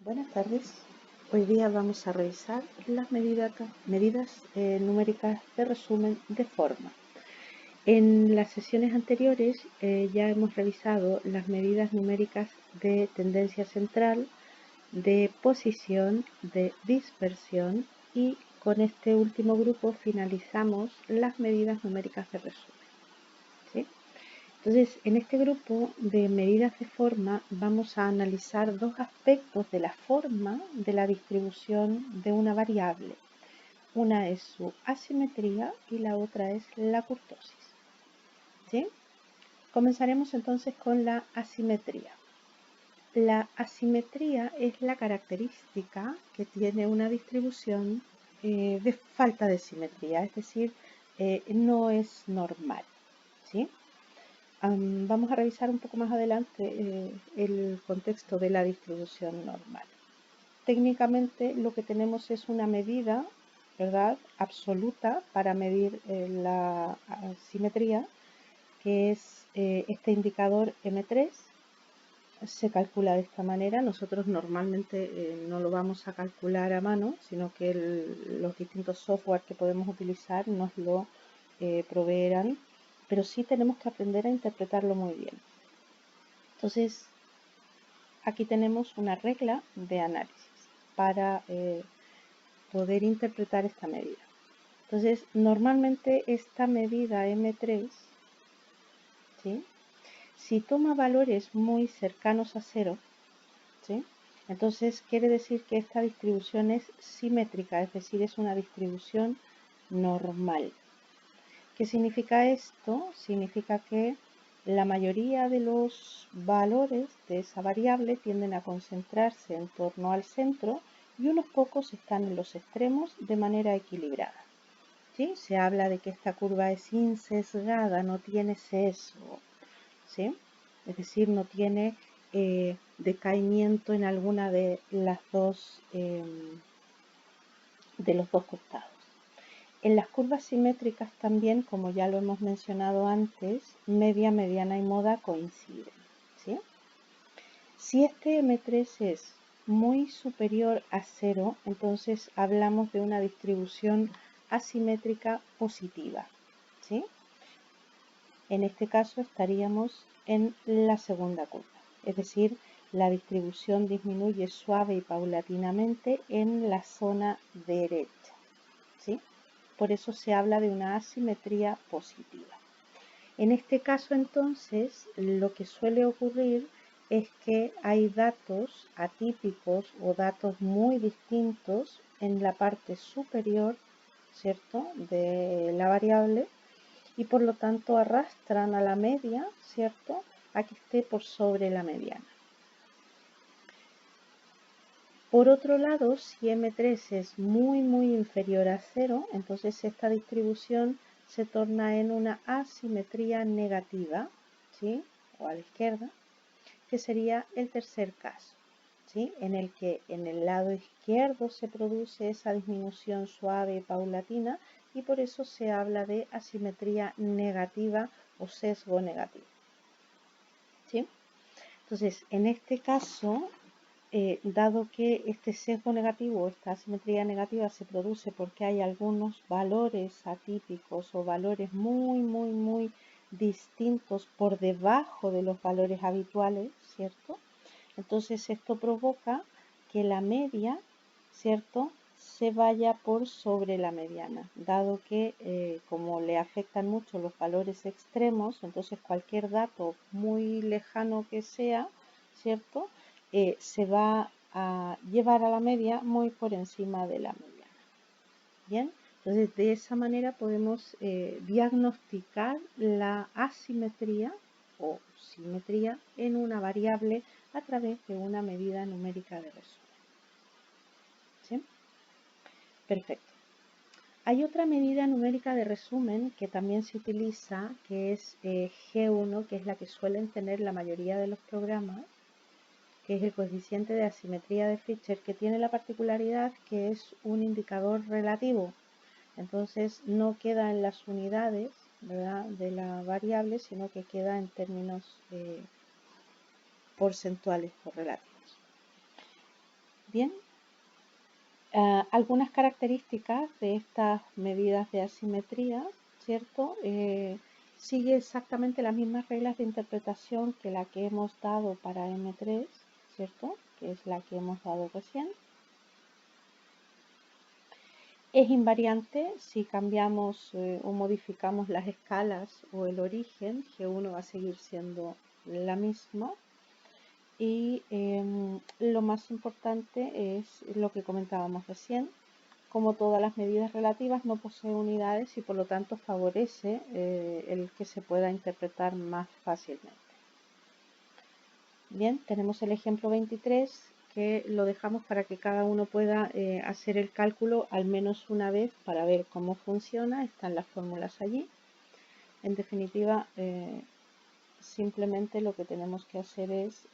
Buenas tardes. Hoy día vamos a revisar las medidas numéricas de resumen de forma. En las sesiones anteriores ya hemos revisado las medidas numéricas de tendencia central, de posición, de dispersión y con este último grupo finalizamos las medidas numéricas de resumen. ¿Sí? Entonces, en este grupo de medidas de forma vamos a analizar dos aspectos de la forma de la distribución de una variable. Una es su asimetría y la otra es la kurtosis. ¿Sí? Comenzaremos entonces con la asimetría. La asimetría es la característica que tiene una distribución de falta de simetría, es decir, no es normal. ¿Sí? Vamos a revisar un poco más adelante el contexto de la distribución normal. Técnicamente lo que tenemos es una medida, ¿verdad?, absoluta para medir la simetría, que es este indicador M3. Se calcula de esta manera. Nosotros normalmente no lo vamos a calcular a mano, sino que los distintos software que podemos utilizar nos lo proveerán, pero sí tenemos que aprender a interpretarlo muy bien. Entonces, aquí tenemos una regla de análisis para poder interpretar esta medida. Entonces, normalmente esta medida M3, ¿sí?, si toma valores muy cercanos a 0, ¿sí?, entonces quiere decir que esta distribución es simétrica, es decir, es una distribución normal. ¿Qué significa esto? Significa que la mayoría de los valores de esa variable tienden a concentrarse en torno al centro y unos pocos están en los extremos de manera equilibrada. ¿Sí? Se habla de que esta curva es insesgada, no tiene sesgo, ¿sí? Es decir, no tiene decaimiento en alguna de los dos costados. En las curvas simétricas también, como ya lo hemos mencionado antes, media, mediana y moda coinciden, ¿sí? Si este M3 es muy superior a 0, entonces hablamos de una distribución asimétrica positiva, ¿sí? En este caso estaríamos en la segunda curva, es decir, la distribución disminuye suave y paulatinamente en la zona derecha, ¿sí? Por eso se habla de una asimetría positiva. En este caso, entonces, lo que suele ocurrir es que hay datos atípicos o datos muy distintos en la parte superior, ¿cierto?, de la variable, y por lo tanto arrastran a la media, ¿cierto?, a que esté por sobre la mediana. Por otro lado, si M3 es muy inferior a 0, entonces esta distribución se torna en una asimetría negativa, ¿sí?, o a la izquierda, que sería el tercer caso, ¿sí?, en el que en el lado izquierdo se produce esa disminución suave y paulatina y por eso se habla de asimetría negativa o sesgo negativo, ¿sí? Entonces, en este caso, dado que este sesgo negativo, esta asimetría negativa se produce porque hay algunos valores atípicos o valores muy distintos por debajo de los valores habituales, ¿cierto? Entonces esto provoca que la media, ¿cierto?, se vaya por sobre la mediana, dado que como le afectan mucho los valores extremos, entonces cualquier dato muy lejano que sea, ¿cierto?, se va a llevar a la media muy por encima de la mediana. Bien, entonces de esa manera podemos diagnosticar la asimetría o simetría en una variable a través de una medida numérica de resumen. ¿Sí? Perfecto. Hay otra medida numérica de resumen que también se utiliza, que es G1, que es la que suelen tener la mayoría de los programas, que es el coeficiente de asimetría de Fisher, que tiene la particularidad que es un indicador relativo. Entonces no queda en las unidades, ¿verdad?, de la variable, sino que queda en términos porcentuales o relativos. Bien, algunas características de estas medidas de asimetría, ¿cierto? Sigue exactamente las mismas reglas de interpretación que la que hemos dado para M3, ¿cierto? Que es la que hemos dado recién. Es invariante si cambiamos o modificamos las escalas o el origen, G1 va a seguir siendo la misma. Y lo más importante es lo que comentábamos recién, como todas las medidas relativas no posee unidades y por lo tanto favorece el que se pueda interpretar más fácilmente. Bien, tenemos el ejemplo 23 que lo dejamos para que cada uno pueda hacer el cálculo al menos una vez para ver cómo funciona. Están las fórmulas allí. En definitiva, simplemente lo que tenemos que hacer es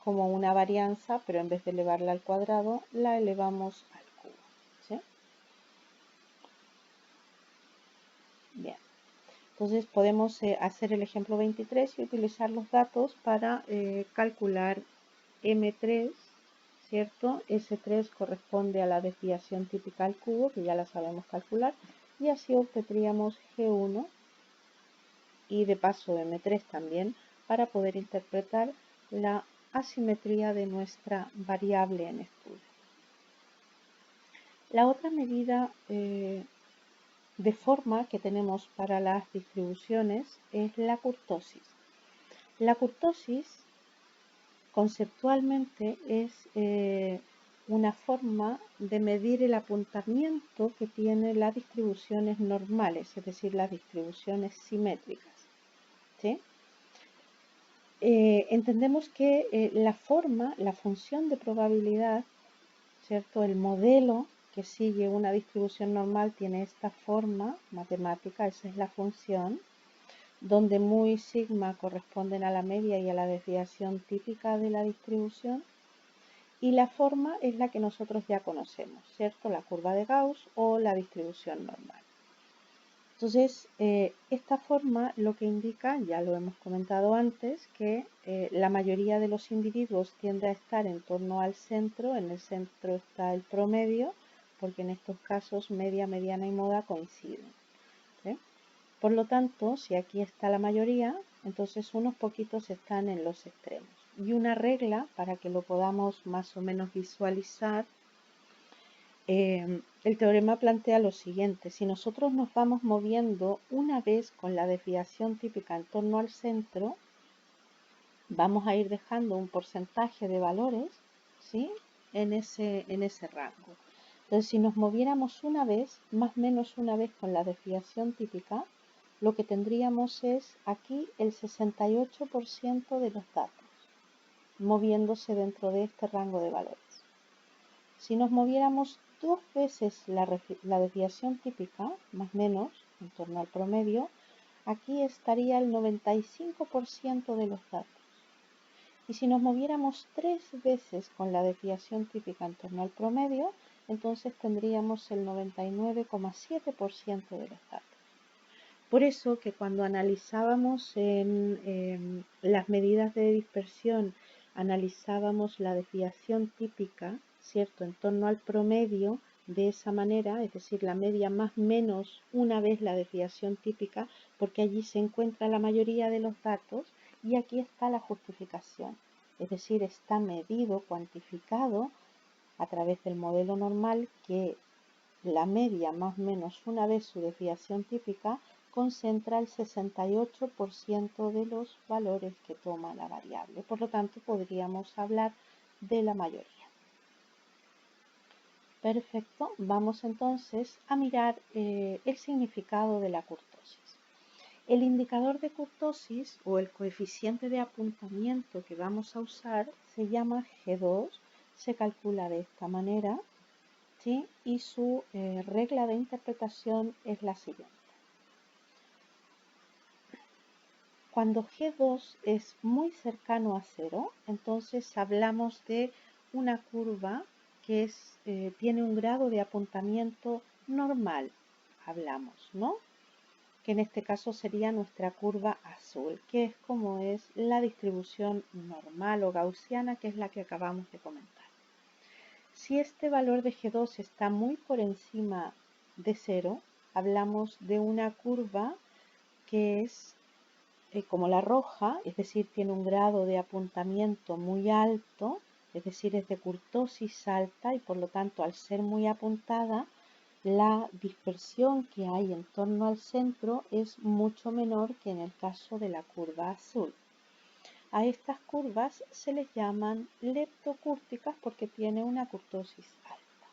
como una varianza, pero en vez de elevarla al cuadrado, la elevamos al cubo. ¿Sí? Bien. Entonces podemos hacer el ejemplo 23 y utilizar los datos para calcular M3, ¿cierto? S3 corresponde a la desviación típica al cubo, que ya la sabemos calcular, y así obtendríamos G1 y de paso M3 también para poder interpretar la asimetría de nuestra variable en estudio. La otra medida de forma que tenemos para las distribuciones es la kurtosis. La kurtosis conceptualmente es una forma de medir el apuntamiento que tienen las distribuciones normales, es decir, las distribuciones simétricas. ¿Sí? Entendemos que la forma, la función de probabilidad, ¿cierto? El modelo que sigue una distribución normal tiene esta forma matemática, esa es la función, donde mu y sigma corresponden a la media y a la desviación típica de la distribución. Y la forma es la que nosotros ya conocemos, ¿cierto? La curva de Gauss o la distribución normal. Entonces, esta forma lo que indica, ya lo hemos comentado antes, que la mayoría de los individuos tiende a estar en torno al centro, en el centro está el promedio, porque en estos casos media, mediana y moda coinciden. ¿Sí? Por lo tanto, si aquí está la mayoría, entonces unos poquitos están en los extremos. Y una regla, para que lo podamos más o menos visualizar, el teorema plantea lo siguiente: si nosotros nos vamos moviendo una vez con la desviación típica en torno al centro, vamos a ir dejando un porcentaje de valores, ¿sí? en ese rango. Entonces, si nos moviéramos una vez, más o menos una vez con la desviación típica, lo que tendríamos es aquí el 68% de los datos moviéndose dentro de este rango de valores. Si nos moviéramos dos veces la desviación típica, más o menos, en torno al promedio, aquí estaría el 95% de los datos. Y si nos moviéramos tres veces con la desviación típica en torno al promedio, entonces tendríamos el 99,7% de los datos. Por eso que cuando analizábamos en las medidas de dispersión, analizábamos la desviación típica, ¿cierto?, en torno al promedio de esa manera, es decir, la media más menos una vez la desviación típica, porque allí se encuentra la mayoría de los datos y aquí está la justificación, es decir, está medido, cuantificado a través del modelo normal que la media más o menos una vez su desviación típica concentra el 68% de los valores que toma la variable. Por lo tanto, podríamos hablar de la mayoría. Perfecto. Vamos entonces a mirar el significado de la kurtosis. El indicador de kurtosis o el coeficiente de apuntamiento que vamos a usar se llama G2. Se calcula de esta manera, ¿sí? Y su regla de interpretación es la siguiente. Cuando G2 es muy cercano a 0, entonces hablamos de una curva que tiene un grado de apuntamiento normal, hablamos, ¿no? Que en este caso sería nuestra curva azul, que es como es la distribución normal o gaussiana, que es la que acabamos de comentar. Si este valor de G2 está muy por encima de 0, hablamos de una curva que es como la roja, es decir, tiene un grado de apuntamiento muy alto, es decir, es de kurtosis alta y por lo tanto al ser muy apuntada, la dispersión que hay en torno al centro es mucho menor que en el caso de la curva azul. A estas curvas se les llaman leptocúrticas porque tiene una kurtosis alta.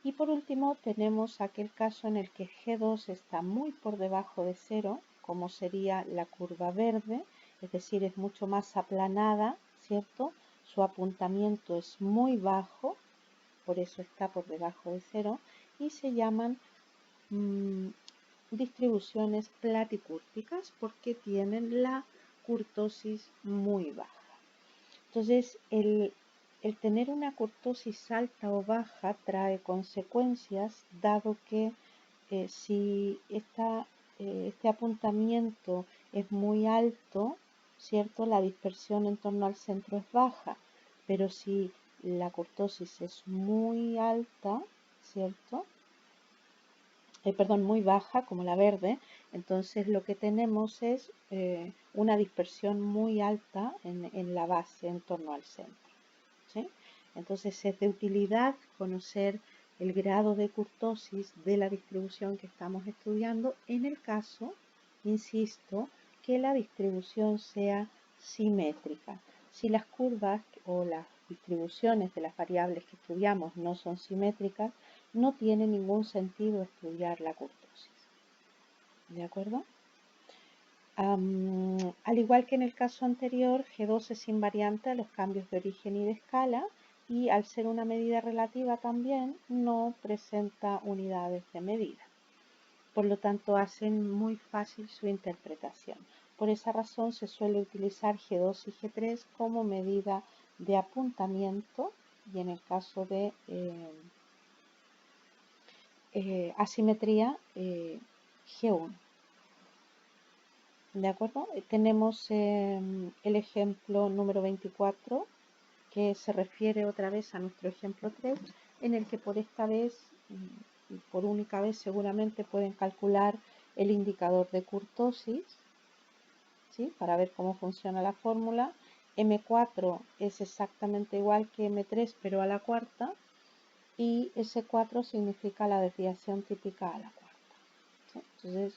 Y por último tenemos aquel caso en el que G2 está muy por debajo de 0, como sería la curva verde, es decir, es mucho más aplanada, ¿cierto? Su apuntamiento es muy bajo, por eso está por debajo de 0, y se llaman distribuciones platicúrticas porque tienen la kurtosis muy baja. Entonces, el tener una kurtosis alta o baja trae consecuencias, dado que si este apuntamiento es muy alto, ¿cierto? La dispersión en torno al centro es baja, pero si la kurtosis es muy alta, ¿cierto? Perdón, muy baja, como la verde, entonces lo que tenemos es una dispersión muy alta en la base en torno al centro, ¿sí? Entonces es de utilidad conocer el grado de kurtosis de la distribución que estamos estudiando en el caso, insisto, que la distribución sea simétrica. Si las curvas o las distribuciones de las variables que estudiamos no son simétricas, no tiene ningún sentido estudiar la kurtosis. ¿De acuerdo? Al igual que en el caso anterior, G2 es invariante a los cambios de origen y de escala y al ser una medida relativa también no presenta unidades de medida. Por lo tanto, hacen muy fácil su interpretación. Por esa razón se suele utilizar G2 y G3 como medida de apuntamiento y en el caso de asimetría G1. ¿De acuerdo? Tenemos el ejemplo número 24 que se refiere otra vez a nuestro ejemplo 3 en el que por esta vez, por única vez seguramente pueden calcular el indicador de kurtosis, ¿sí? Para ver cómo funciona la fórmula. M4 es exactamente igual que M3 pero a la cuarta y S4 significa la desviación típica a la cuarta, ¿sí? Entonces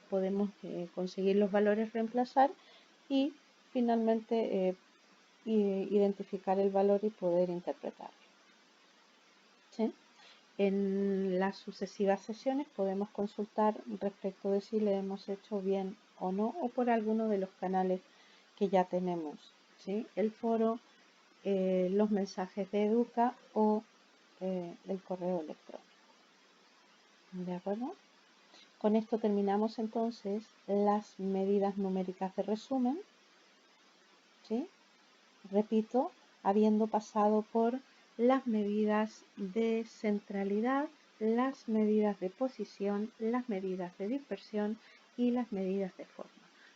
podemos conseguir los valores, reemplazar y finalmente identificar el valor y poder interpretarlo, ¿sí? En las sucesivas sesiones podemos consultar respecto de si le hemos hecho bien o no o por alguno de los canales que ya tenemos, ¿sí? El foro, los mensajes de Educa o el correo electrónico. ¿De acuerdo? Con esto terminamos entonces las medidas numéricas de resumen, ¿sí? Repito, habiendo pasado por las medidas de centralidad, las medidas de posición, las medidas de dispersión y las medidas de forma.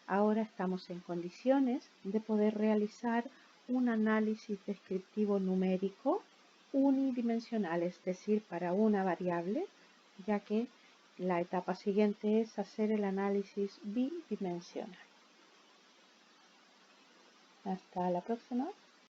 Ahora estamos en condiciones de poder realizar un análisis descriptivo numérico unidimensional, es decir, para una variable, ya que la etapa siguiente es hacer el análisis bidimensional. Hasta la próxima.